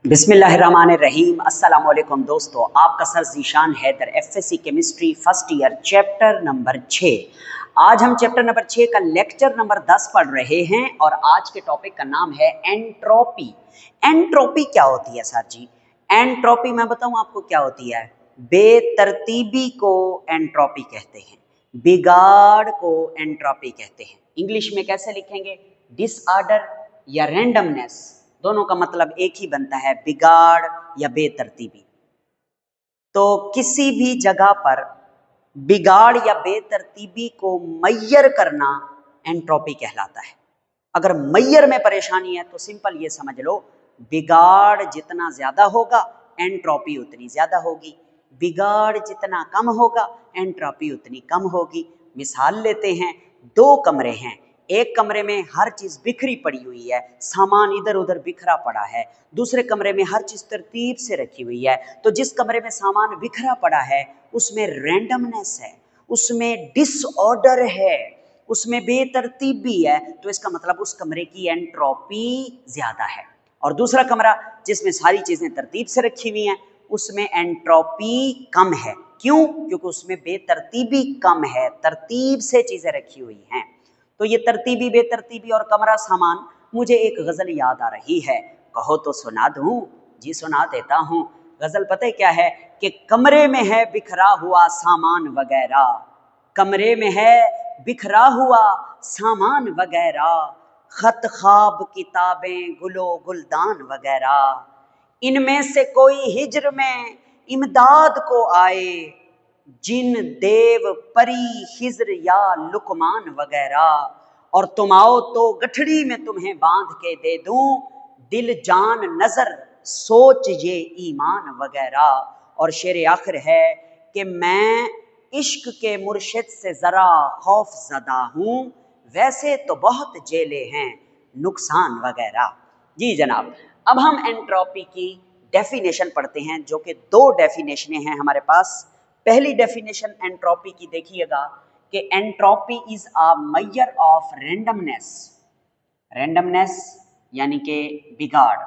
बिस्मिल्लाहिर्रहमानिर्रहीम। अस्सलाम वालेकुम दोस्तों, आपका sir Zeeshan Haider, FSc chemistry first year, chapter number 6। आज हम चैप्टर नंबर 6 का लेक्चर नंबर 10 पढ़ रहे हैं और आज के टॉपिक का नाम है एंट्रोपी। एंट्रोपी क्या होती है सर जी? एंट्रोपी मैं बताऊं आपको क्या होती है। बेतरतीबी को एंट्रोपी कहते हैं, बिगाड़ को एंट्रोपी कहते हैं। इंग्लिश में कैसे लिखेंगे? डिसऑर्डर या रैंडमनेस, दोनों का मतलब एक ही बनता है, बिगाड़ या बेतरतीबी। तो किसी भी जगह पर बिगाड़ या बेतरतीबी को मैयर करना एंट्रोपी कहलाता है। अगर मैयर में परेशानी है तो सिंपल ये समझ लो, बिगाड़ जितना ज्यादा होगा एंट्रोपी उतनी ज्यादा होगी, बिगाड़ जितना कम होगा एंट्रोपी उतनी कम होगी। मिसाल लेते हैं, दो कमरे हैं, एक कमरे में हर चीज बिखरी पड़ी हुई है, सामान इधर उधर बिखरा पड़ा है, दूसरे कमरे में हर चीज तरतीब से रखी हुई है। तो जिस कमरे में सामान बिखरा पड़ा है उसमें रैंडमनेस है, उसमें डिसऑर्डर है, उसमें बेतरतीबी है, तो इसका मतलब उस कमरे की एंट्रोपी ज्यादा है। और दूसरा कमरा जिसमें सारी चीजें तरतीब से रखी हुई हैं उसमें एंट्रोपी कम है। क्यों? क्योंकि उसमें बेतरतीबी कम है, तरतीब से चीजें रखी हुई हैं। तो ये तरतीबी, बेतरतीबी और कमरा सामान, मुझे एक गजल याद आ रही है, कहो तो सुना दूं? जी सुना देता हूं। गजल पता है क्या है? कि कमरे में है बिखरा हुआ सामान वगैरह, कमरे में है बिखरा हुआ सामान वगैरह, खत ख्वाब किताबें गुलो गुलदान वगैरह, इनमें से कोई हिज्र में इमदाद को आए, जिन देव परी खिज्र या लुकमान वगैरह, और तुम आओ तो गठड़ी में तुम्हें बांध के दे दूं, दिल जान नजर सोच ये ईमान वगैरह। और शेर आखिर है कि मैं इश्क के मुर्शिद से जरा खौफ ज़दा हूं, वैसे तो बहुत जेले हैं नुकसान वगैरह। जी जनाब, अब हम एंट्रोपी की डेफिनेशन पढ़ते हैं, जो कि दो डेफिनेशनें हैं हमारे पास। पहली डेफिनेशन एंट्रोपी की देखिएगा कि entropy is a measure of randomness, randomness यानी कि बिगाड़,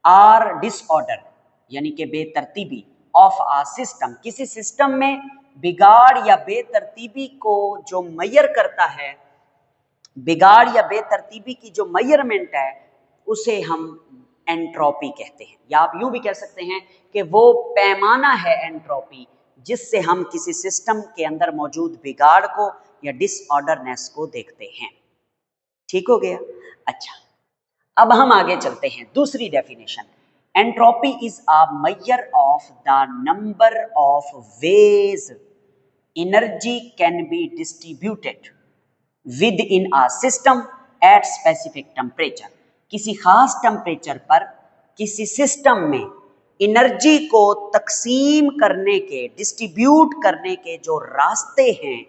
आर डिसऑर्डर यानी कि बेतरतीबी, ऑफ आ सिस्टम, किसी सिस्टम में बिगाड़ या बेतरतीबी को जो मेजर करता है, बिगाड़ या बेतरतीबी की जो मेजरमेंट है उसे हम एंट्रोपी कहते हैं। या आप यूं भी कह सकते हैं कि वो पैमाना है एंट्रोपी, जिससे हम किसी सिस्टम के अंदर मौजूद बिगाड़ को या डिसऑर्डरनेस को देखते हैं। ठीक हो गया? अच्छा, अब हम आगे चलते हैं। दूसरी definition, entropy is a measure of the number of ways energy can be distributed within a system at specific temperature. किसी खास टेम्परेचर पर किसी सिस्टम में एनर्जी को तकसीम करने के, डिस्ट्रीब्यूट करने के जो रास्ते हैं,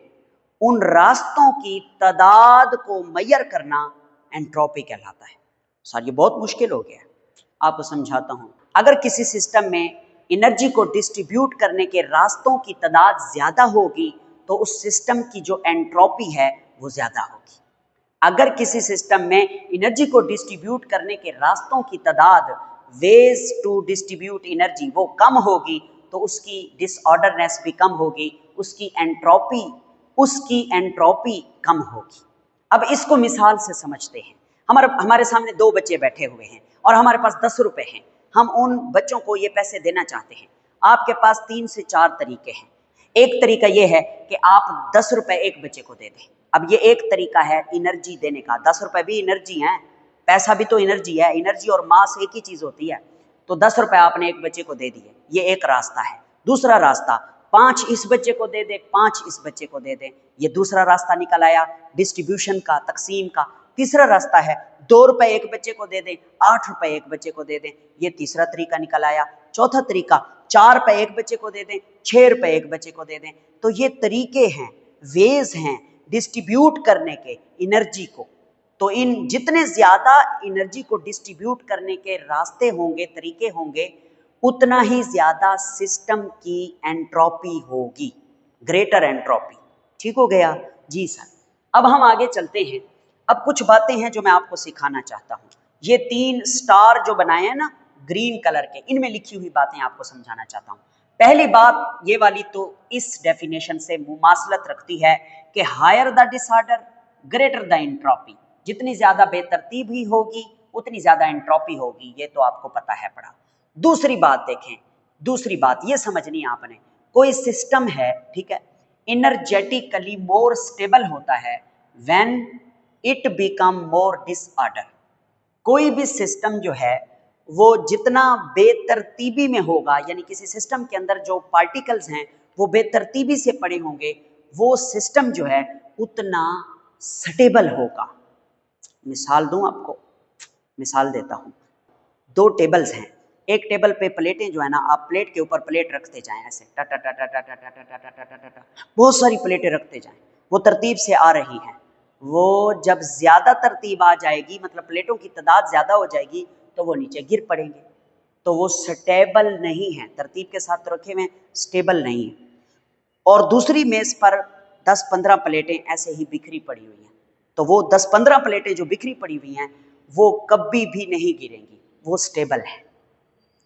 उन रास्तों की तादाद को मेजर करना एंट्रोपी कहलाता है। सर ये बहुत मुश्किल हो गया, आपको समझाता हूं। अगर किसी सिस्टम में एनर्जी को डिस्ट्रीब्यूट करने के रास्तों की तादाद ज्यादा होगी तो उस सिस्टम की जो एंट्रोपी है वो ज्यादा होगी। अगर किसी सिस्टम में एनर्जी को डिस्ट्रीब्यूट करने के रास्तों की तादाद, वेज टू डिस्ट्रीब्यूट एनर्जी, वो कम होगी तो उसकी डिसऑर्डरनेस भी कम होगी, उसकी एंट्रोपी कम होगी। अब इसको मिसाल से समझते हैं। हमारे सामने दो बच्चे बैठे हुए हैं और हमारे पास 10 रुपए हैं। हम उन बच्चों को ये पैसे देना चाहते हैं। आपके पास 3 से 4 तरीके हैं। एक तरीका ये है कि आप 10 रुपए एक बच्चे को दे दें। अब ये एक तरीका है एनर्जी देने का। 10 रुपए भी एनर्जी है, पैसा भी तो एनर्जी है, एनर्जी और मास एक ही चीज होती है। तो 10 रुपए आपने एक बच्चे को दे दिए, ये एक रास्ता है। दूसरा रास्ता, 5 इस बच्चे को दे दे, 5 इस बच्चे को दे दे, ये दूसरा रास्ता निकल आया डिस्ट्रीब्यूशन का, तकसीम का। तीसरा रास्ता है 2 रुपए एक बच्चे को दे दें, 8 रुपए एक बच्चे को दे दें, ये तीसरा तरीका निकल आया। चौथा तरीका, 4 रुपए एक बच्चे को दे दें, 6 रुपए एक बच्चे को दे दें। तो ये तरीके हैं, वेज हैं डिस्ट्रीब्यूट करने के एनर्जी को। तो इन जितने ज्यादा एनर्जी को डिस्ट्रीब्यूट करने के रास्ते होंगे, तरीके होंगे, उतना ही ज्यादा सिस्टम की एंट्रोपी होगी, ग्रेटर एंट्रोपी। ठीक हो गया? जी सर। अब हम आगे चलते हैं। अब कुछ बातें हैं जो मैं आपको सिखाना चाहता हूं। ये 3 स्टार जो बनाए हैं ना, ग्रीन कलर के, इनमें लिखी हुई बातें आपको समझाना चाहता हूं। पहली बात ये वाली तो इस डेफिनेशन से मुमासलत रखती है कि higher the disorder greater the entropy, जितनी ज्यादा बेतरतीबी होगी उतनी ज्यादा एंट्रोपी होगी, ये तो आपको पता है पढ़ा। दूसरी बात देखें, दूसरी बात ये समझनी है आपने, कोई सिस्टम है, ठीक है, एनर्जेटिकली मोर स्टेबल होता है when it become more disorder. कोई भी सिस्टम जो है वो जितना बेतरतीबी में होगा, यानी किसी सिस्टम के अंदर जो पार्टिकल्स हैं वो बेतरतीबी से पड़े होंगे, वो सिस्टम जो है उतना स्टेबल होगा। मिसाल दूं आपको, मिसाल देता हूं। दो टेबल्स हैं, एक टेबल पे प्लेटें जो है ना, आप प्लेट के ऊपर प्लेट रखते जाएं ऐसे टा टा टा टा टा टा टा टा टा टा टा, बहुत सारी प्लेटें रखते जाएं, वो तरतीब से आ रही हैं। वो जब ज्यादा तरतीब आ जाएगी, मतलब प्लेटों की तादाद ज्यादा हो जाएगी, तो वो नीचे गिर पड़ेंगे, तो वो स्टेबल नहीं है, तरतीब के साथ रखे हुए स्टेबल नहीं है। और दूसरी मेज पर 10-15 प्लेटें ऐसे ही बिखरी पड़ी हुई हैं, तो वो 10-15 प्लेटें जो बिखरी पड़ी हुई हैं वो कभी भी नहीं गिरेंगी, वो स्टेबल है।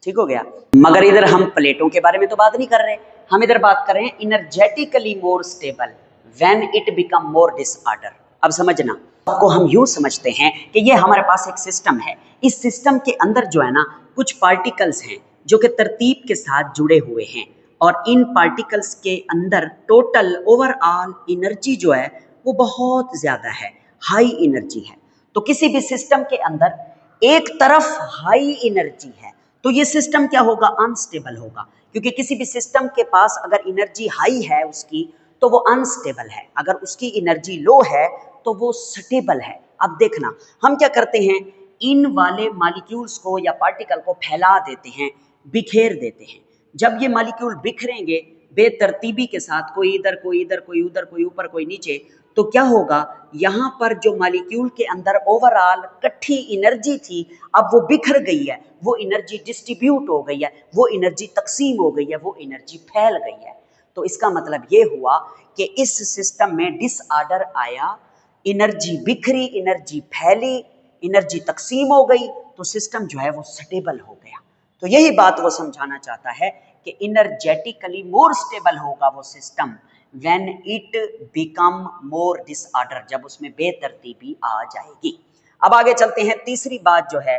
ठीक हो गया। मगर इधर हम प्लेटों के बारे में तो बात नहीं कर रहे, हम इधर बात कर रहे हैं energetically more stable when it become more disorder. अब समझना, आपको हम यूं समझते हैं कि ये हमारे पास एक सिस्टम है, इस सिस्टम के अंदर जो है ना कुछ पार्टिकल्स हैं जो कि तरतीब के साथ जुड़े हुए हैं, और इन पार्टिकल्स के अंदर टोटल ओवरऑल एनर्जी जो है वो बहुत ज्यादा है, हाई एनर्जी है। तो किसी भी सिस्टम के अंदर एक तरफ हाई एनर्जी है तो ये सिस्टम क्या होगा, अनस्टेबल होगा, क्योंकि किसी भी सिस्टम के पास अगर एनर्जी हाई है उसकी तो वो अनस्टेबल है, अगर उसकी एनर्जी लो है तो वो स्टेबल है। अब देखना, हम क्या करते हैं, इन वाले मॉलिक्यूल्स को या पार्टिकल को फैला देते हैं, बिखेर देते हैं। जब ये मॉलिक्यूल बिखरेंगे बेतरतीबी के साथ, कोई इधर कोई इधर कोई उधर कोई ऊपर कोई नीचे, तो क्या होगा, यहाँ पर जो मॉलिक्यूल के अंदर ओवरऑल इकट्ठी एनर्जी थी अब वो बिखर गई है, वो एनर्जी डिस्ट्रीब्यूट हो गई है, वो एनर्जी तकसीम हो गई है, वो एनर्जी फैल गई है। तो इसका मतलब ये हुआ कि इस सिस्टम में डिसऑर्डर आया, एनर्जी बिखरी, एनर्जी फैली, एनर्जी तकसीम हो गई, तो सिस्टम जो है वो स्टेबल हो गया। तो यही बात वो समझाना चाहता है कि एनर्जेटिकली मोर स्टेबल होगा वो system when it become more disorder, जब उसमें बेतरतीबी आ जाएगी। अब आगे चलते हैं, तीसरी बात जो है,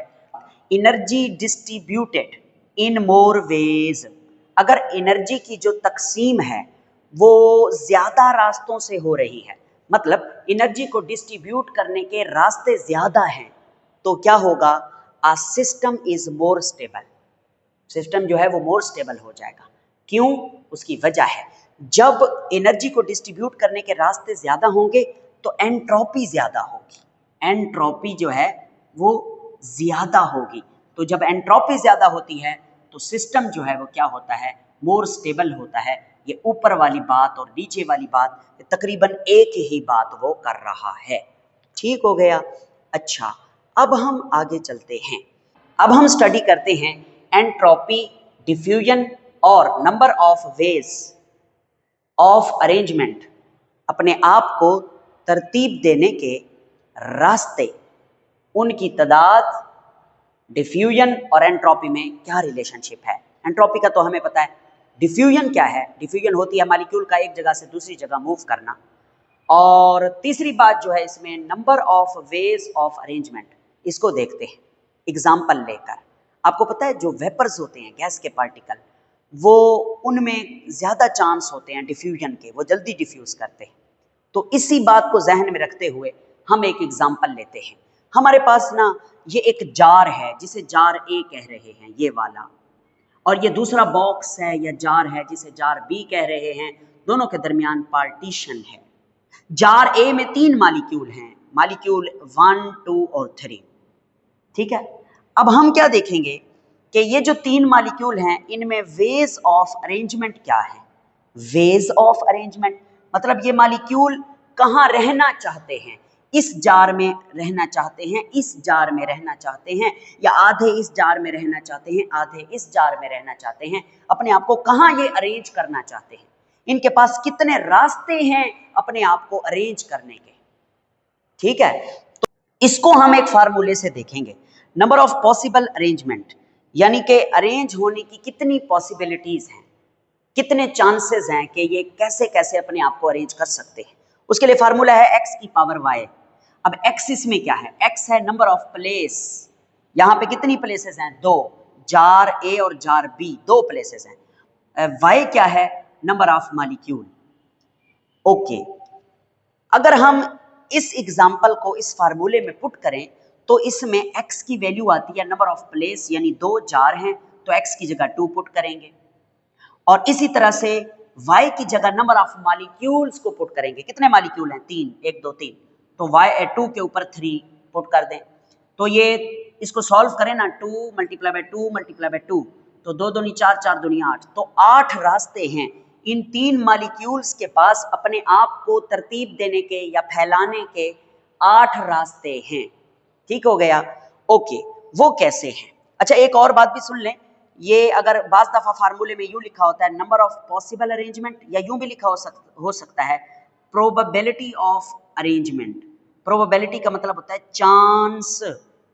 energy distributed in more ways. अगर एनर्जी की जो तकसीम है वो ज्यादा रास्तों से हो रही है, मतलब एनर्जी को डिस्ट्रीब्यूट करने के रास्ते ज्यादा हैं, तो क्या होगा, a system is more stable, system जो है वो मोर स्टेबल हो जाएगा। क्यों, उसकी वजह है, जब एनर्जी को डिस्ट्रीब्यूट करने के रास्ते ज्यादा होंगे तो एंट्रोपी ज्यादा होगी, एंट्रोपी जो है वो ज्यादा होगी। तो जब एंट्रोपी ज्यादा होती है तो सिस्टम जो है वो क्या होता है, मोर स्टेबल होता है। ये ऊपर वाली बात और नीचे वाली बात तकरीबन एक ही बात वो कर रहा है। ठीक हो गया। अच्छा, अब हम आगे चलते हैं, अब हम स्टडी करते हैं एंट्रोपी, डिफ्यूजन और number of ways of arrangement, अपने आप को तरतीब देने के रास्ते, उनकी तादाद, डिफ्यूजन और एंट्रोपी में क्या रिलेशनशिप है। एंट्रोपी का तो हमें पता है, डिफ्यूजन क्या है, डिफ्यूजन होती है मॉलिक्यूल का एक जगह से दूसरी जगह मूव करना। और तीसरी बात जो है इसमें number of ways of arrangement, इसको देखते हैं एग्जाम्पल लेकर। आपको पता है जो वेपर्स होते हैं, गैस के पार्टिकल, वो उनमें ज़्यादा चांस होते हैं डिफ्यूजन के, वो जल्दी डिफ्यूज़ करते हैं। तो इसी बात को जहन में रखते हुए हम एक एग्जाम्पल लेते हैं। हमारे पास ना ये एक जार है जिसे जार ए कह रहे हैं, ये वाला, और ये दूसरा बॉक्स है या जार है जिसे जार बी कह रहे हैं, दोनों के दरमियान पार्टीशन है। जार ए में 3 मॉलिक्यूल हैं, मॉलिक्यूल 1, 2 और 3। ठीक है, अब हम क्या देखेंगे कि ये जो 3 मॉलिक्यूल हैं इनमें वेज ऑफ अरेंजमेंट क्या है। वेज ऑफ अरेंजमेंट मतलब ये मॉलिक्यूल कहाँ रहना चाहते हैं, इस जार में रहना चाहते हैं, इस जार में रहना चाहते हैं, या आधे इस जार में रहना चाहते हैं, आधे इस जार में रहना चाहते हैं, अपने आप को कहाँ ये अरेंज करना चाहते हैं, इनके पास कितने रास्ते हैं अपने आप को अरेंज करने के। ठीक है, तो इसको हम एक फार्मूले से देखेंगे, नंबर ऑफ पॉसिबल अरेंजमेंट, यानी कि अरेंज होने की कितनी पॉसिबिलिटीज हैं, कितने चांसेस हैं कि ये कैसे कैसे अपने आप को अरेंज कर सकते हैं। उसके लिए फार्मूला है एक्स की पावर वाई। अब एक्स इसमें क्या है, एक्स है नंबर ऑफ प्लेस, यहाँ पे कितनी प्लेसेस हैं, 2, जार ए और जार बी, 2 प्लेसेस हैं। वाई क्या है, नंबर ऑफ मॉलिक्यूल। ओके, अगर हम इस एग्जाम्पल को इस फार्मूले में पुट करें तो इसमें x की वैल्यू आती है नंबर ऑफ प्लेस, यानी 2 जार हैं तो x की जगह 2 पुट करेंगे, और इसी तरह से y की जगह नंबर ऑफ मॉलिक्यूल्स को पुट करेंगे। कितने मॉलिक्यूल हैं, 3, 1 2 3, तो y 2 के ऊपर 3 पुट कर दें। तो ये इसको सॉल्व करें ना, 2 मल्टीप्लाई बाय 2 मल्टीप्लाई बाय 2, तो 2 दूनी 4, 4 दूनी 8, तो 8 रास्ते हैं इन 3 मॉलिक्यूल्स के पास अपने आप को तरतीब देने के या फैलाने के 8 रास्ते हैं। ठीक हो गया। ओके, वो कैसे हैं। अच्छा, एक और बात भी सुन लें, ये अगर बाज दफा फार्मूले में यूं लिखा होता है नंबर ऑफ पॉसिबल अरेंजमेंट, या यूं भी लिखा हो सकता है प्रोबेबिलिटी ऑफ अरेंजमेंट। प्रोबेबिलिटी का मतलब होता है चांस,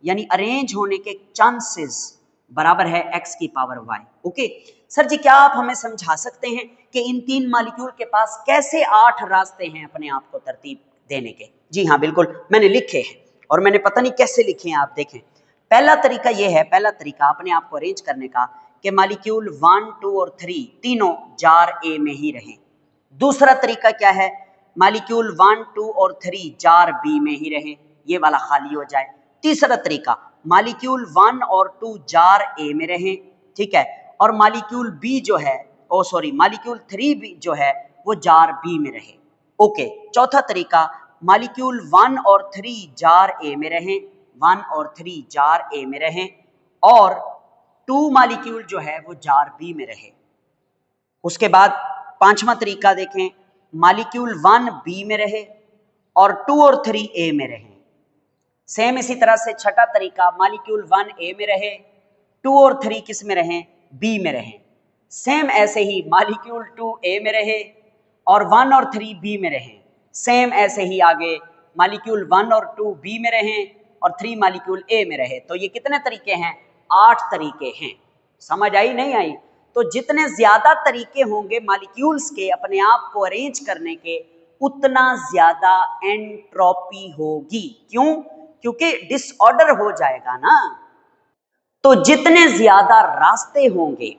यानी अरेंज होने के चांसेस बराबर है x की पावर y। ओके सर जी, क्या आप हमें समझा सकते हैं कि इन 3 मॉलिक्यूल के पास कैसे 8 रास्ते हैं अपने आप को तरतीब देने के। जी हाँ बिल्कुल, मैंने लिखे हैं और मैंने पता नहीं कैसे लिखे हैं, आप देखें। पहला तरीका यह है, पहला तरीका अपने आप को अरेंज करने का कि मॉलिक्यूल 1, 2 और 3 तीनों जार ए में ही रहें। दूसरा तरीका क्या है, मॉलिक्यूल 1, 2 और 3 जार बी में ही रहें, ये वाला खाली हो जाए। तीसरा तरीका, मॉलिक्यूल 1 और 2 जार ए में रहें, ठीक है, और मॉलिक्यूल बी जो है, मॉलिक्यूल 3 भी जो है वो जार बी में रहे। ओके, चौथा तरीका, मॉलिक्यूल 1 और 3 जार ए में रहें, 1 और 3 जार ए में रहें, और 2 मॉलिक्यूल जो है वो जार बी में रहे। उसके बाद पांचवा तरीका देखें, मॉलिक्यूल 1 बी में रहे और 2 और 3 ए में रहे। सेम इसी तरह से छठा तरीका, मॉलिक्यूल 1 ए में रहे, 2 और 3 किस में रहें, बी में रहें। सेम ऐसे ही मॉलिक्यूल 2 ए में रहे और 1 और 3 बी में रहें। सेम ऐसे ही आगे मॉलिक्यूल 1 और 2 बी में रहें और 3 मॉलिक्यूल ए में रहे। तो ये कितने तरीके हैं, 8 तरीके हैं। समझ आई नहीं आई। तो जितने ज्यादा तरीके होंगे मॉलिक्यूल्स के अपने आप को अरेंज करने के, उतना ज्यादा एंट्रोपी होगी। क्यों, क्योंकि डिसऑर्डर हो जाएगा ना। तो जितने ज्यादा रास्ते होंगे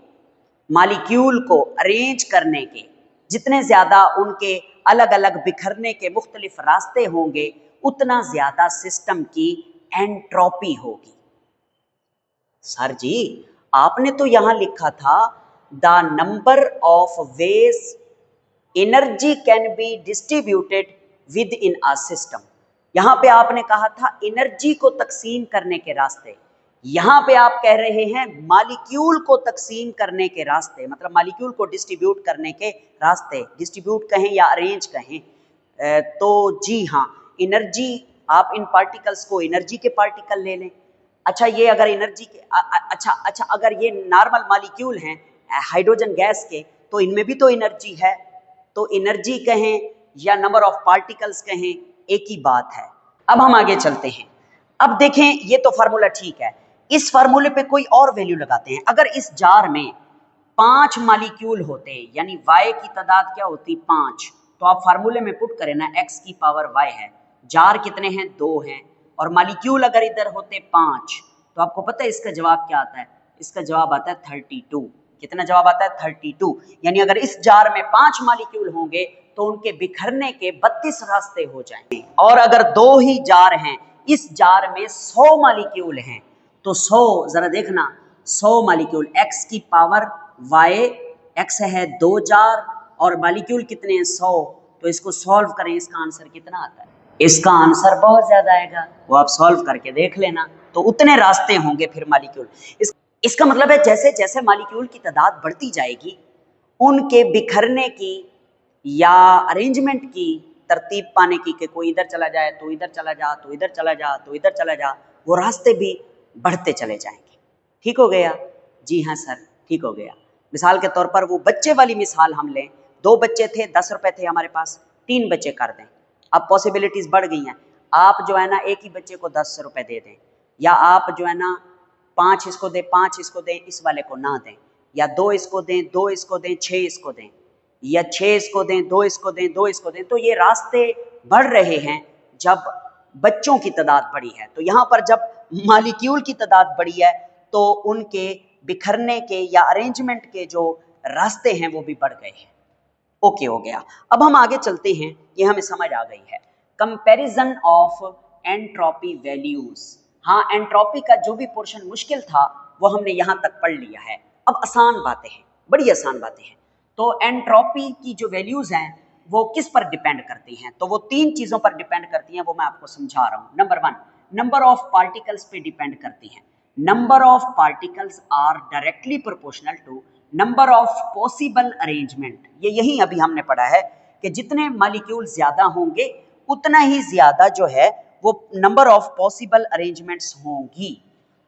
मॉलिक्यूल को अरेंज करने के, जितने ज्यादा उनके अलग अलग बिखरने के मुख्तलिफ रास्ते होंगे, उतना ज्यादा सिस्टम की एंट्रोपी होगी। सर जी, आपने तो यहां लिखा था the number of ways energy can be distributed with in a system. यहां पे आपने कहा था एनर्जी को तकसीम करने के रास्ते, यहां पे आप कह रहे हैं मॉलिक्यूल को तकसीम करने के रास्ते, मतलब मॉलिक्यूल को डिस्ट्रीब्यूट करने के रास्ते। डिस्ट्रीब्यूट कहें या अरेंज कहें, तो जी हाँ, एनर्जी, आप इन पार्टिकल्स को एनर्जी के पार्टिकल ले लें। अच्छा, ये अगर एनर्जी के अच्छा अगर ये नॉर्मल मॉलिक्यूल हैं हाइड्रोजन गैस के, तो इनमें भी तो एनर्जी है। तो एनर्जी कहें या नंबर ऑफ पार्टिकल्स कहें, एक ही बात है। अब हम आगे चलते हैं। अब देखें, ये तो फार्मूला ठीक है, इस फार्मूले पे कोई और वैल्यू लगाते हैं। अगर इस जार में 5 मॉलिक्यूल होते, यानी y की तादाद क्या होती, 5, तो आप फार्मूले में पुट करें ना, x की पावर y है, जार कितने हैं, 2 हैं, और मॉलिक्यूल अगर इधर होते 5, तो आपको पता है इसका जवाब क्या आता है, इसका जवाब आता है 32। कितना जवाब आता है, 32। यानी अगर इस जार में 5 मॉलिक्यूल होंगे तो उनके बिखरने के 32 रास्ते हो जाएंगे। और अगर 2 ही जार हैं, इस जार में 100 मॉलिक्यूल हैं, तो 100, जरा देखना, 100 मॉलिक्यूल, x की पावर y, x है 2 जार और मॉलिक्यूल कितने हैं, 100। तो इसको सॉल्व करें, इसका आंसर कितना आता है, इसका आंसर बहुत ज्यादा आएगा, वो आप सॉल्व करके देख लेना। तो उतने रास्ते होंगे फिर मॉलिक्यूल। इसका मतलब है जैसे जैसे मॉलिक्यूल की तादाद बढ़ती जाएगी, उनके बिखरने की या अरेंजमेंट की तरतीब पाने की, कि कोई इधर चला जाए तो इधर चला जा, तो इधर चला जा, तो इधर चला जा, वो रास्ते भी बढ़ते चले जाएंगे। ठीक हो गया, जी हाँ सर, ठीक हो गया। मिसाल के तौर पर वो बच्चे वाली मिसाल हम लें, 2 बच्चे थे, 10 रुपए थे हमारे पास, 3 बच्चे कर दें। अब पॉसिबिलिटीज बढ़ गई हैं, आप जो है ना एक ही बच्चे को 10 रुपए दे दें, या आप जो है ना 5 इसको दें, 5 इसको दें, इस वाले को ना दें, या 2 इसको दें, 2 इसको दें, 6 इसको दें, या 6 इसको दें, 2 इसको दें, 2 इसको दें। तो ये रास्ते बढ़ रहे हैं जब बच्चों की तादाद बढ़ी है। तो यहाँ पर जब मालिक्यूल की तादाद बढ़ी है तो उनके बिखरने के या अरेंजमेंट के जो रास्ते हैं वो भी बढ़ गए हैं। ओके हो गया। अब हम आगे चलते हैं, ये हमें समझ आ गई है। Comparison of entropy values. हाँ, एंट्रोपी का जो भी पोर्शन मुश्किल था वो हमने यहाँ तक पढ़ लिया है। अब आसान बातें हैं, बड़ी आसान बातें हैं। तो एंट्रोपी की जो वैल्यूज हैं वो किस पर डिपेंड करती हैं? तो वो 3 चीज़ों पर डिपेंड करती हैं, वो मैं आपको समझा रहा हूँ। नंबर 1, नंबर ऑफ पार्टिकल्स पे डिपेंड करती हैं। Number of particles are directly proportional to number of possible arrangement. ये यही अभी हमने पढ़ा है कि जितने मॉलिक्यूल ज्यादा होंगे उतना ही ज्यादा जो है वो नंबर ऑफ पॉसिबल अरेंजमेंट्स होंगी।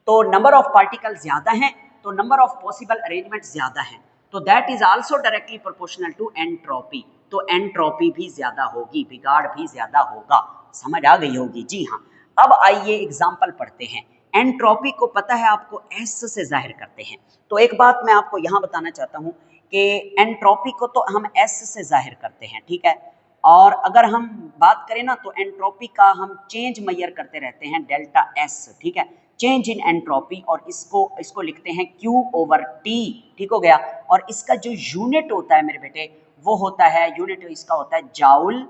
तो नंबर ऑफ पार्टिकल ज्यादा हैं तो नंबर ऑफ पॉसिबल अरेंजमेंट ज्यादा हैं, तो that is also directly proportional to entropy. तो एंट्रोपी भी ज्यादा होगी, बिगाड़ भी ज्यादा होगा। समझ आ गई होगी? जी हाँ। अब आइए एग्जाम्पल पढ़ते हैं। एंट्रोपी को पता है आपको एस से जाहिर करते हैं। तो एक बात मैं आपको यहाँ बताना चाहता हूँ कि एंट्रोपी को तो हम एस से जाहिर करते हैं, ठीक है। और अगर हम बात करें ना तो एंट्रोपी का हम चेंज मेजर करते रहते हैं, डेल्टा एस, ठीक है, चेंज इन एंट्रोपी। और इसको लिखते हैं Q/T, ठीक हो गया। और इसका जो यूनिट होता है मेरे बेटे वो होता है, यूनिट इसका होता है जाउल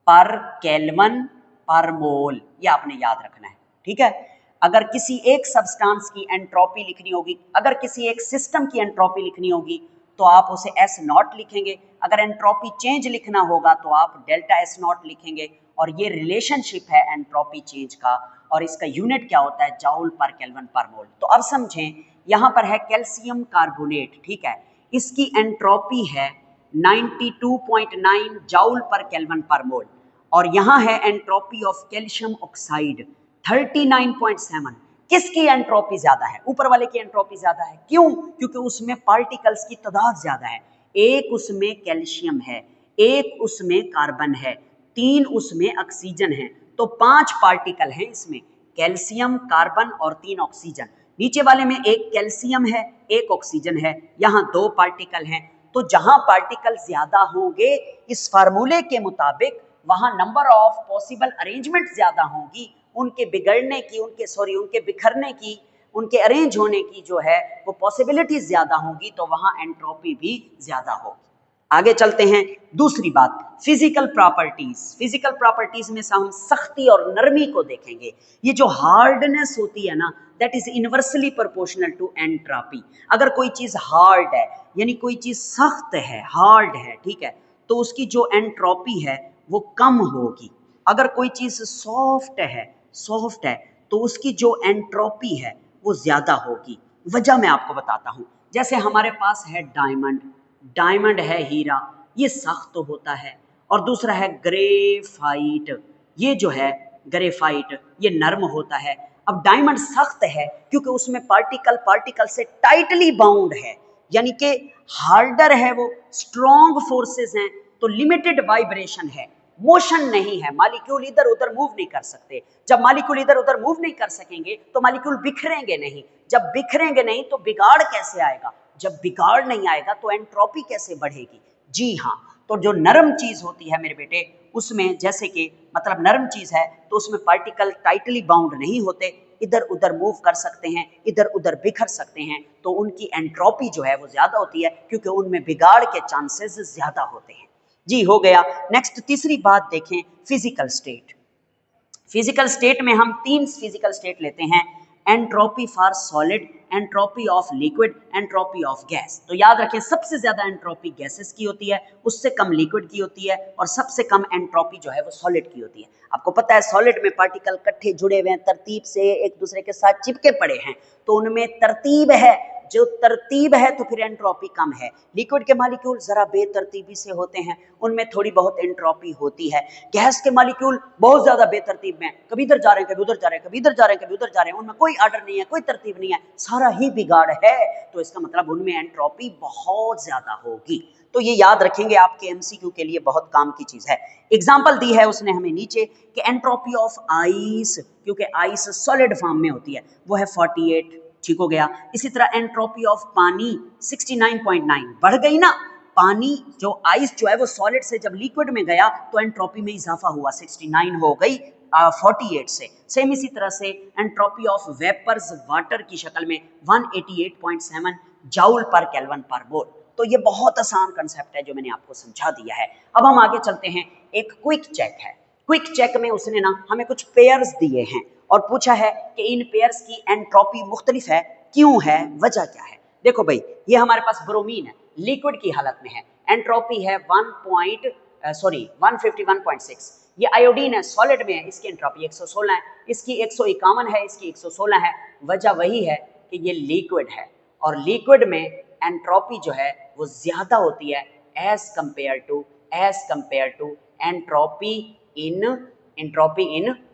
पर केल्विन पर मोल। ये आपने याद रखना है, ठीक है। अगर किसी एक सब्सटेंस की एंट्रोपी लिखनी होगी, अगर किसी एक सिस्टम की एंट्रोपी लिखनी होगी तो आप उसे S0 लिखेंगे। अगर एंट्रोपी चेंज लिखना होगा तो आप डेल्टा S0 लिखेंगे। और ये रिलेशनशिप है एंट्रोपी चेंज का, और इसका यूनिट क्या होता है? जाउल पर केल्विन पर मोल। तो अब समझें, यहाँ पर है कैल्शियम कार्बोनेट, ठीक है, इसकी एंट्रोपी है 92.9 जाउल पर केल्विन पर मोल। और यहाँ है एंट्रोपी ऑफ कैल्शियम ऑक्साइड 39.7। किसकी एंट्रोपी ज्यादा है? ऊपर वाले की एंट्रोपी ज्यादा है। क्यों? क्योंकि उसमें पार्टिकल्स की तादाद ज्यादा है। एक उसमें कैल्शियम है, एक उसमें कार्बन है, 3 उसमें ऑक्सीजन है। तो 5 पार्टिकल हैं इसमें, कैल्शियम, कार्बन और 3 ऑक्सीजन। नीचे वाले में एक कैल्शियम है, एक ऑक्सीजन है, यहाँ 2 पार्टिकल हैं। तो जहां पार्टिकल ज्यादा होंगे इस फार्मूले के मुताबिक वहां नंबर ऑफ पॉसिबल अरेंजमेंट ज्यादा होंगी। उनके बिगड़ने की, उनके बिखरने की, उनके अरेंज होने की जो है वो पॉसिबिलिटीज ज्यादा होंगी, तो वहां एंट्रोपी भी ज्यादा होगी। आगे चलते हैं। दूसरी बात, फिजिकल प्रॉपर्टीज। फिजिकल प्रॉपर्टीज में से हम सख्ती और नरमी को देखेंगे। ये जो हार्डनेस होती है ना, that is inversely proportional to entropy. अगर कोई चीज हार्ड है, यानी कोई चीज सख्त है, हार्ड है, ठीक है, तो उसकी जो एंट्रोपी है वो कम होगी। अगर कोई चीज सॉफ्ट है तो उसकी जो एंट्रोपी है वो ज्यादा होगी। वजह मैं आपको बताता हूं। जैसे हमारे पास है डायमंड, डायमंड है हीरा, ये सख्त होता है। और दूसरा है ग्रेफाइट, ये जो है ग्रेफाइट ये नरम होता है। अब डायमंड सख्त है क्योंकि उसमें पार्टिकल से टाइटली बाउंड है, यानी कि हार्डर है, वो स्ट्रॉन्ग फोर्सेस हैं, तो लिमिटेड वाइब्रेशन है, मोशन नहीं है, मॉलिक्यूल इधर उधर मूव नहीं कर सकते। जब मॉलिक्यूल इधर उधर मूव नहीं कर सकेंगे तो मॉलिक्यूल बिखरेंगे नहीं। जब बिखरेंगे नहीं तो बिगाड़ कैसे आएगा? जब बिगाड़ नहीं आएगा तो एंट्रोपी कैसे बढ़ेगी? जी हाँ। तो जो नरम चीज होती है मेरे बेटे, उसमें जैसे कि मतलब नरम चीज है तो उसमें पार्टिकल टाइटली बाउंड नहीं होते, इधर उधर मूव कर सकते हैं, इधर उधर बिखर सकते हैं, तो उनकी एंट्रोपी जो है वो ज्यादा होती है क्योंकि उनमें बिगाड़ के चांसेस ज्यादा होते हैं। जी हो गया। नेक्स्ट तीसरी बात देखें, फिजिकल स्टेट। फिजिकल स्टेट में हम 3 फिजिकल स्टेट लेते हैं, entropy for solid, entropy of liquid, entropy of gas. तो याद रखें, सबसे ज्यादा एंट्रोपी गैसेस की होती है, उससे कम लिक्विड की होती है, और सबसे कम एंट्रोपी जो है वो सॉलिड की होती है। आपको पता है सॉलिड में पार्टिकल इकट्ठे जुड़े हुए हैं, तरतीब से एक दूसरे के साथ चिपके पड़े हैं, तो उनमें तरतीब है, जो तरतीब है तो फिर एंट्रोपी कम है। लिक्विड के मॉलिक्यूल जरा बेतरतीबी से होते हैं, उनमें थोड़ी बहुत एंट्रोपी होती है। गैस के मॉलिक्यूल बहुत ज्यादा बेतरतीब में, कभी इधर जा रहे हैं, कभी उधर जा रहे हैं, कभी इधर जा रहे हैं, कभी उधर जा रहे हैं, उनमें कोई ऑर्डर नहीं है, कोई तरतीब नहीं है, सारा ही बिगाड़ है। तो इसका मतलब उनमें एंट्रोपी बहुत ज्यादा होगी। तो ये याद रखेंगे, आपके एमसीक्यू के लिए बहुत काम की चीज है। एग्जाम्पल दी है उसने हमें नीचे कि एंट्रोपी ऑफ आइस, क्योंकि आइस सॉलिड फॉर्म में होती है, वो है 48, ठीक हो गया। इसी तरह एंट्रोपी ऑफ पानी 69.9 बढ़ गई ना, पानी जो आइस जो है वो सॉलिड से जब लिक्विड में गया तो एंट्रोपी में इजाफा हुआ, 69 हो गई 48 से। सेम इसी तरह से एंट्रोपी ऑफ वेपर्स वाटर की शक्ल में 188.7 जाउल पर केल्विन पर मोल। तो ये बहुत आसान कंसेप्ट है जो मैंने आपको समझा दिया है। अब हम आगे चलते हैं, एक क्विक चेक है। क्विक चेक में उसने ना हमें कुछ पेयर्स दिए हैं और पूछा है कि इन पेयर्स की एंट्रोपी मुख्तलिफ है, क्यों है, वजह क्या है। देखो भाई, ये हमारे पास ब्रोमीन है, लिक्विड की हालत में है, एंट्रोपी है 151.6। ये आयोडीन है, सॉलिड में है, इसकी एंट्रोपी 116 है, इसकी 151 है, इसकी 116 है। वजह वही है कि ये लिक्विड है और लिक्विड में एंट्रोपी जो है वो ज्यादा होती है as compare to entropy in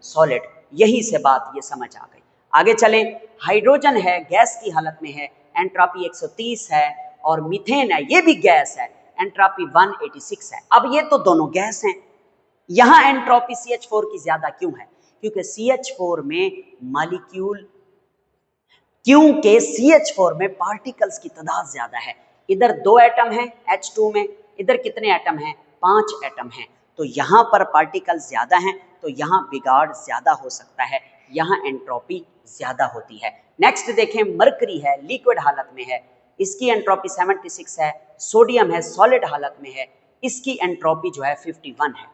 solid. यही से बात ये समझ आ गई। आगे चलें, हाइड्रोजन है, गैस की हालत में है, एंट्रोपी 130 है, और मीथेन है, ये भी गैस है, एंट्रोपी 186 है। अब ये तो दोनों गैस हैं, यहां एंट्रोपी CH4 की ज्यादा क्यों है? क्योंकि CH4 में पार्टिकल्स की तादाद ज्यादा है। इधर 2 एटम हैं H2 में, इधर कितने एटम हैं? 5 एटम हैं। तो यहाँ पर पार्टिकल्स ज्यादा हैं, तो यहाँ बिगाड़ ज्यादा हो सकता है, यहाँ एंट्रोपी ज्यादा होती है। नेक्स्ट देखें, मरकरी है, लिक्विड हालत में है, इसकी एंट्रोपी 76 है। सोडियम है, सॉलिड हालत में है, इसकी एंट्रोपी जो है 51 है।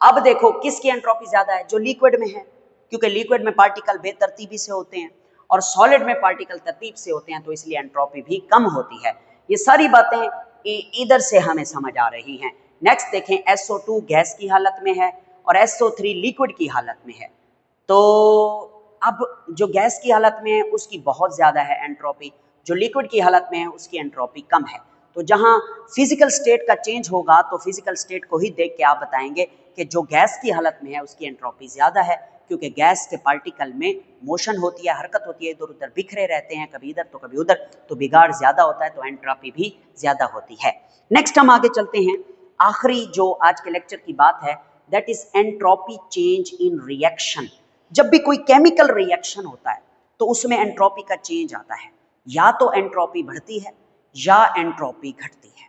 अब देखो किसकी एंट्रोपी ज्यादा है? जो लिक्विड में है, क्योंकि लिक्विड में पार्टिकल बेतरतीबी से होते हैं और सॉलिड में पार्टिकल तरतीब से होते हैं, तो इसलिए एंट्रोपी भी कम होती है। ये सारी बातें इधर से हमें समझ आ रही हैं। नेक्स्ट देखें, SO2 गैस की हालत में है और SO3 लिक्विड की हालत में है। तो अब जो गैस की हालत में है उसकी बहुत ज्यादा है एंट्रोपी, जो लिक्विड की हालत में है उसकी एंट्रोपी कम है। तो जहां फिजिकल स्टेट का चेंज होगा तो फिजिकल स्टेट को ही देख के आप बताएंगे कि जो गैस की हालत में है उसकी एंट्रोपी ज्यादा है, क्योंकि गैस के पार्टिकल में मोशन होती है, हरकत होती है, इधर उधर बिखरे रहते हैं, कभी इधर तो कभी उधर, तो बिगाड़ ज्यादा होता है, तो एंट्रोपी भी ज्यादा होती है। नेक्स्ट हम आगे चलते हैं, आखिरी जो आज के लेक्चर की बात है, that is entropy change in reaction. जब भी कोई केमिकल रिएक्शन होता है तो उसमें एंट्रोपी का चेंज आता है, या तो एंट्रोपी बढ़ती है या एंट्रोपी घटती है।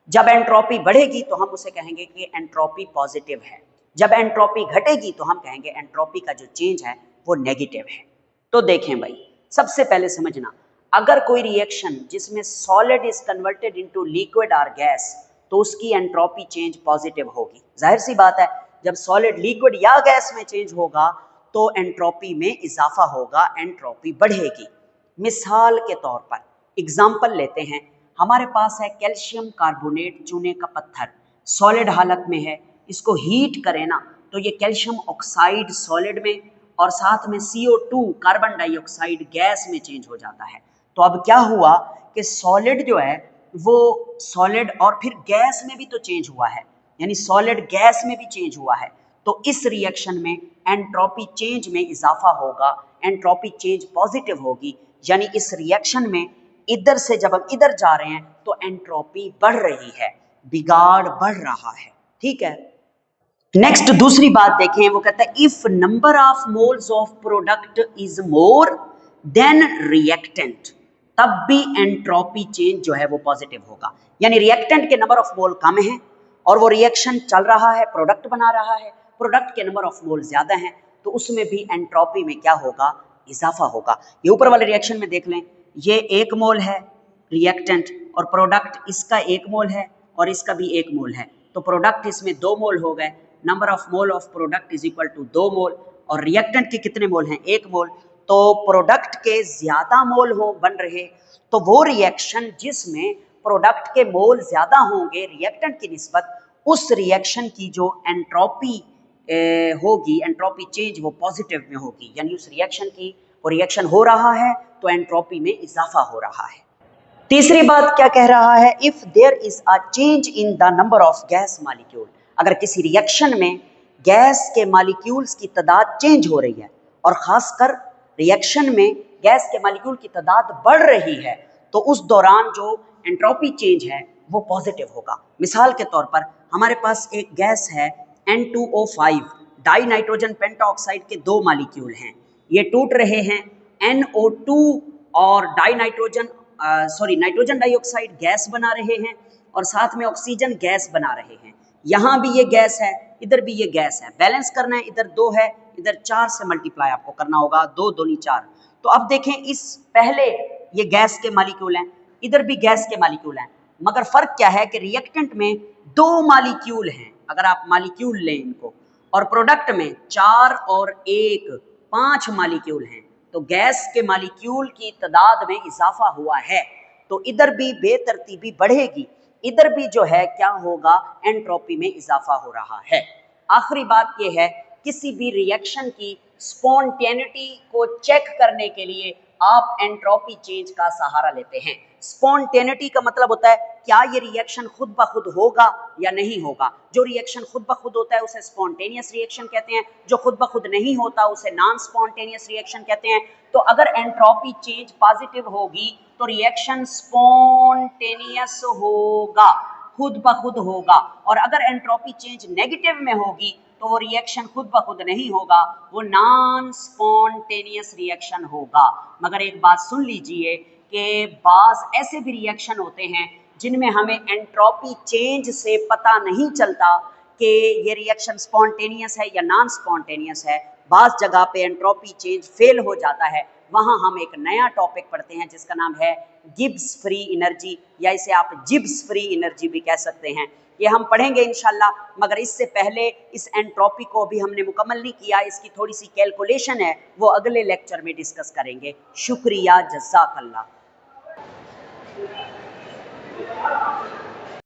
जब एंट्रोपी बढ़ेगी तो हम उसे कहेंगे कि एंट्रोपी पॉजिटिव है, जब एंट्रोपी घटेगी तो हम कहेंगे एंट्रोपी का जो चेंज है वो नेगेटिव है। तो देखें भाई, सबसे पहले समझना, अगर कोई रिएक्शन जिसमें solid is converted into liquid और गैस, तो उसकी एंट्रोपी चेंज पॉजिटिव होगी। जाहिर सी बात है, जब सॉलिड लिक्विड या गैस में चेंज होगा तो एंट्रोपी में इजाफा होगा, एंट्रोपी बढ़ेगी। मिसाल के तौर पर एग्जाम्पल लेते हैं, हमारे पास है कैल्शियम कार्बोनेट, चूने का पत्थर, सॉलिड हालत में है, इसको हीट करें ना तो ये कैल्शियम ऑक्साइड सॉलिड में और साथ में CO2 कार्बन डाइऑक्साइड गैस में चेंज हो जाता है। तो अब क्या हुआ कि सॉलिड जो है वो सॉलिड और फिर गैस में भी तो चेंज हुआ है, यानी सॉलिड गैस में भी चेंज हुआ है। तो इस रिएक्शन में एंट्रोपी चेंज में इजाफा होगा, एंट्रोपी चेंज पॉजिटिव होगी, यानी इस रिएक्शन में इधर से जब हम इधर जा रहे हैं तो एंट्रोपी बढ़ रही है, बिगाड़ बढ़ रहा है। ठीक है, नेक्स्ट दूसरी बात देखें, वो कहता है if number of moles of product is more than reactant, तब भी एंट्रोपी चेंज जो है वो पॉजिटिव होगा। यानी रिएक्टेंट के नंबर ऑफ मोल कम है और वो रिएक्शन चल रहा है, प्रोडक्ट बना रहा है, प्रोडक्ट के नंबर ऑफ मोल ज्यादा हैं, तो उसमें भी एंट्रोपी में क्या होगा? इजाफा होगा। ये ऊपर वाले रिएक्शन में देख लें, ये 1 मोल है रिएक्टेंट और प्रोडक्ट इसका 1 मोल है और इसका भी 1 मोल है, तो प्रोडक्ट इसमें 2 मोल हो गए। Number of mole of product is equal to 2 mole और रिएक्टेंट के कितने मोल हैं? 1 मोल। तो प्रोडक्ट के ज्यादा मोल हो बन रहे, तो वो रिएक्शन जिसमें प्रोडक्ट के मोल ज्यादा होंगे रिएक्टेंट की निस्बत, उस रिएक्शन की जो एंट्रोपी होगी, एंट्रोपी चेंज वो पॉजिटिव में होगी, यानी उस रिएक्शन की वो रिएक्शन हो रहा है तो एंट्रोपी में इजाफा हो रहा है। तीसरी बात क्या कह रहा है? If there is a change in the number of gas molecule, अगर किसी रिएक्शन में गैस के मॉलिक्यूल्स की तादाद चेंज हो रही है और खासकर रिएक्शन में गैस के मॉलिक्यूल की तादाद बढ़ रही है, तो उस दौरान जो एंट्रोपी चेंज है वो पॉजिटिव होगा। मिसाल के तौर पर हमारे पास एक गैस है N2O5, डाई नाइट्रोजन पेंटाऑक्साइड के 2 मॉलिक्यूल हैं, ये टूट रहे हैं NO2 और नाइट्रोजन डाइऑक्साइड गैस बना रहे हैं और साथ में ऑक्सीजन गैस बना रहे हैं। यहाँ भी ये गैस है, इधर भी ये गैस है, बैलेंस करना है। इधर 2 है, इधर 4 से मल्टीप्लाई आपको करना होगा, 2 दूनी 4। तो अब देखें, इस पहले ये गैस के मॉलिक्यूल हैं, इधर भी गैस के मॉलिक्यूल हैं, मगर फर्क क्या है कि रिएक्टेंट में 2 मॉलिक्यूल हैं, अगर आप मॉलिक्यूल लें इनको, और प्रोडक्ट में 4 और 1 5 मॉलिक्यूल हैं। तो गैस के मॉलिक्यूल की तादाद में इजाफा हुआ है, तो इधर भी बेतरतीबी बढ़ेगी, इधर भी जो है क्या होगा, एंट्रोपी में इजाफा हो रहा है। आखिरी बात यह है, किसी भी रिएक्शन की स्पॉन्टेनिटी को चेक करने के लिए आप एंट्रोपी चेंज का सहारा लेते हैं। स्पॉन्टेनिटी का मतलब होता है क्या ये रिएक्शन खुद ब खुद होगा या नहीं होगा। जो रिएक्शन खुद ब खुद होता है उसे स्पॉन्टेनियस रिएक्शन कहते हैं, जो खुद ब खुद नहीं होता उसे नॉन स्पॉन्टेनियस रिएक्शन कहते हैं। तो अगर एंट्रोपी चेंज पॉजिटिव होगी तो रिएक्शन स्पॉन्टेनियस होगा, खुद ब खुद होगा, और अगर एंट्रोपी चेंज नेगेटिव में होगी तो वो रिएक्शन खुद ब खुद नहीं होगा, वो नॉन स्पॉन्टेनियस रिएक्शन होगा। मगर एक बात सुन लीजिए कि बाज ऐसे भी रिएक्शन होते हैं जिनमें हमें एंट्रोपी चेंज से पता नहीं चलता कि ये रिएक्शन स्पॉन्टेनियस है या नॉन स्पॉन्टेनियस है। बाज जगह पे एंट्रोपी चेंज फेल हो जाता है, वहाँ हम एक नया टॉपिक पढ़ते हैं जिसका नाम है गिब्स फ्री एनर्जी, या इसे आप जिब्स फ्री एनर्जी भी कह सकते हैं। ये हम पढ़ेंगे इंशाल्लाह, मगर इससे पहले इस एंट्रोपी को भी हमने मुकम्मल नहीं किया, इसकी थोड़ी सी कैलकुलेशन है, वो अगले लेक्चर में डिस्कस करेंगे। शुक्रिया, जज़ाकल्लाह।